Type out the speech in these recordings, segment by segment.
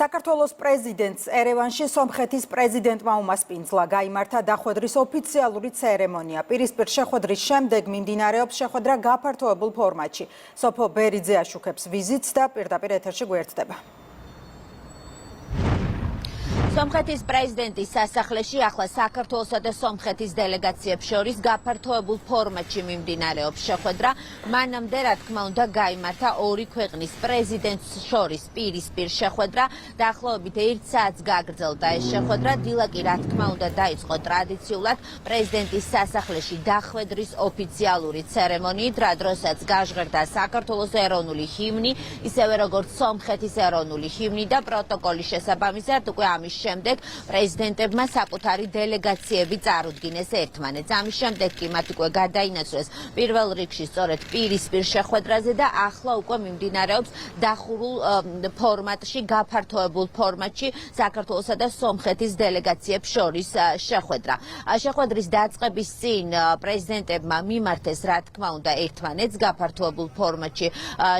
საქართველოს პრეზიდენტს ერევანში სომხეთის პრეზიდენტმა უმასპინძლა გაიმართა დახვედრის ოფიციალური ცერემონია. პირისპირ შეხვედრის შემდეგ მიმდინარეობს შეხვედრა გაფართოებულ ფორმატში. სოფო ბერიძე აშუქებს ვიზიტს და პირდაპირ ეთერში გვერდდება. სომხეთის პრეზიდენტის სასახლეში ახლა საქართველოსა და სომხეთის დელეგაციებს შორის გაფართოებულ ფორმატში მიმდინარეობს შეხვედრა. მანამდე, რა თქმა უნდა, გაიმართა ორი ქვეყნის პრეზიდენტს შორის პირისპირ შეხვედრა. დაახლოებით 1 საათს გაგრძელდა ეს შეხვედრა. დილა კი, რა თქმა უნდა, დაიწყო ტრადიციულად პრეზიდენტის სასახლეში დახვედრის ოფიციალური ცერემონიით, რა დროსაც გაჟღერდა საქართველოს ეროვნული ჰიმნი, ისევე როგორც სომხეთის ეროვნული ჰიმნი და პროტოკოლის შესაბამისად უკვე ამის შემდეგ პრეზიდენტებმა საკუთარი დელეგაციები წარუდგინეს ერთმანეთს. ამის შემდეგ კი მათ უკვე გადაინაცვლეს პირველ რიგში სწორედ პირისპირ შეხვედრაზე და ახლა უკვე მიმდინარეობს დახურულ ფორმატში, გაფართოებულ ფორმატში საქართველოსა და სომხეთის დელეგაციებს შორის შეხვედრა. შეხვედრის დაწყების წინ პრეზიდენტებმა მიმართეს, რა თქმა უნდა, ერთმანეთს გაფართოებულ ფორმატში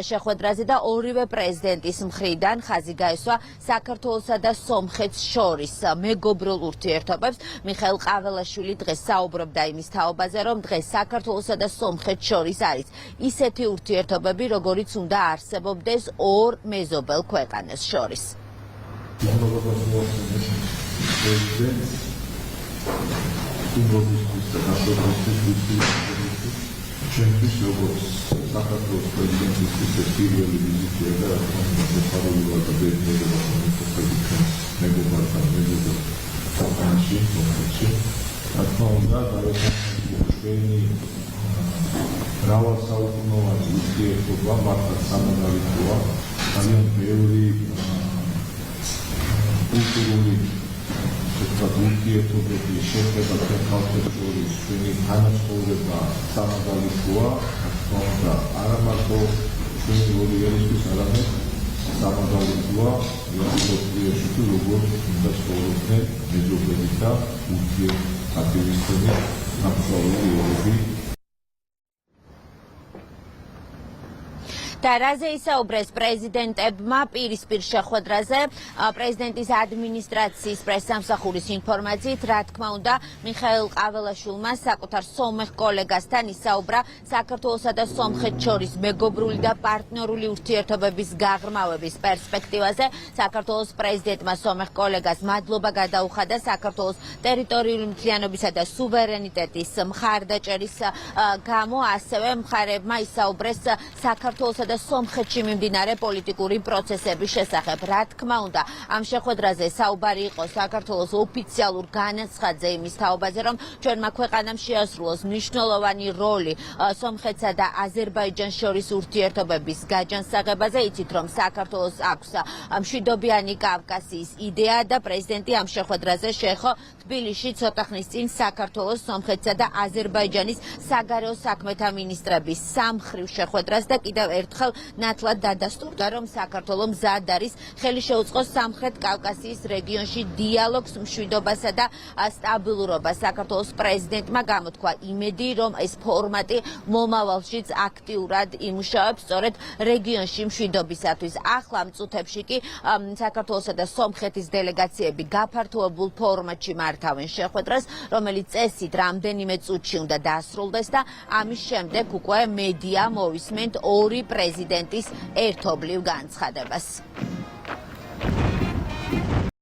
შეხვედრაზე და ორივე პრეზიდენტის მხრიდან ხაზი გაესვა საქართველოსა და სომხეთს შორის მეგობრულ ურთიერთობებს. მიხეილ ყაველაშვილი დღეს საუბრობდა იმის თაობაზე, რომ დღეს საქართველოსა და სომხეთს შორის არის ისეთი ურთიერთობები, როგორიც უნდა არსებობდეს ორ მეზობელ ქვეყანას შორის. ჩემთვის როგორც საქართველოს პრეზიდენტის პირველი ვიზიტია და მოხარულია და ბედნიერება მომწონს მეგობრებთან მეგობრულ საქმეში, სომხეთში. რა თქმა უნდა, ჩვენი მრავალსაუკუნოვანი ურთიერთობა მართლაც სამაგალითოა. ძალიან ბევრი კულტურული ურთიერთობები შეხვდება ხალხებს შორის, ჩვენი თანაცხოვრება სამაგალითოა. რა თქმა უნდა, არა მარტო ჩვენი ორი ერისთვის, არამედ სამაგალითოა მსოფლიოში თუ როგორ უნდა ცხოვრობდნენ მეზობლები და ურთიერთობები სამშობლოში ერები. და რაზე ისაუბრეს პრეზიდენტებმა პირისპირ შეხვედრაზე, პრეზიდენტის ადმინისტრაციის პრესსამსახურის ინფორმაციით, რა თქმა უნდა, მიხეილ ყაველაშვილმა საკუთარ სომეხ კოლეგასთან ისაუბრა საქართველოსა და სომხეთს შორის მეგობრული და პარტნიორული ურთიერთობების გაღრმავების პერსპექტივაზე. საქართველოს პრეზიდენტმა სომეხ კოლეგას მადლობა გადაუხადა საქართველოს ტერიტორიული მთლიანობისა და სუვერენიტეტის მხარდაჭერის გამო, ასევე მხარეებმა ისაუბრეს საქართველოსა და სომხეთში მიმდინარე პოლიტიკური პროცესების შესახებ. რა თქმა უნდა, ამ შეხვედრაზე საუბარი იყო საქართველოს ოფიციალურ განაცხადზე იმის თაობაზე, რომ ჩვენმა ქვეყანამ შეასრულოს მნიშვნელოვანი როლი სომხეთსა და აზერბაიჯანს შორის ურთიერთობების გაჯანსაღებაზე. იცით, რომ საქართველოს აქვს მშვიდობიანი კავკასიის იდეა და პრეზიდენტი ამ შეხვედრაზე შეეხო თბილისში ცოტა ხნის წინ საქართველოს, სომხეთსა და აზერბაიჯანის საგარეო საქმეთა მინისტრების სამმხრივ შეხვედრას და კიდევ ერთხელ ნათლად დადასტურდა, რომ საქართველო მზად არის ხელი შეუწყოს სამხრეთ კავკასიის რეგიონში დიალოგს, მშვიდობასა და სტაბილურობას. საქართველოს პრეზიდენტმა გამოთქვა იმედი, რომ ეს ფორმატი მომავალშიც აქტიურად იმუშავებს სწორედ რეგიონში მშვიდობისათვის. ახლა ამ წუთებში კი საქართველოსა და სომხეთის დელეგაციები გაფართოებულ ფორმატში მართავენ შეხვედრას, რომელიც წესით რამდენიმე წუთში უნდა დასრულდეს და ამის შემდეგ უკვე მედია მოვისმენთ ორი პრეზიდენტის ერთობლივ განცხადებას.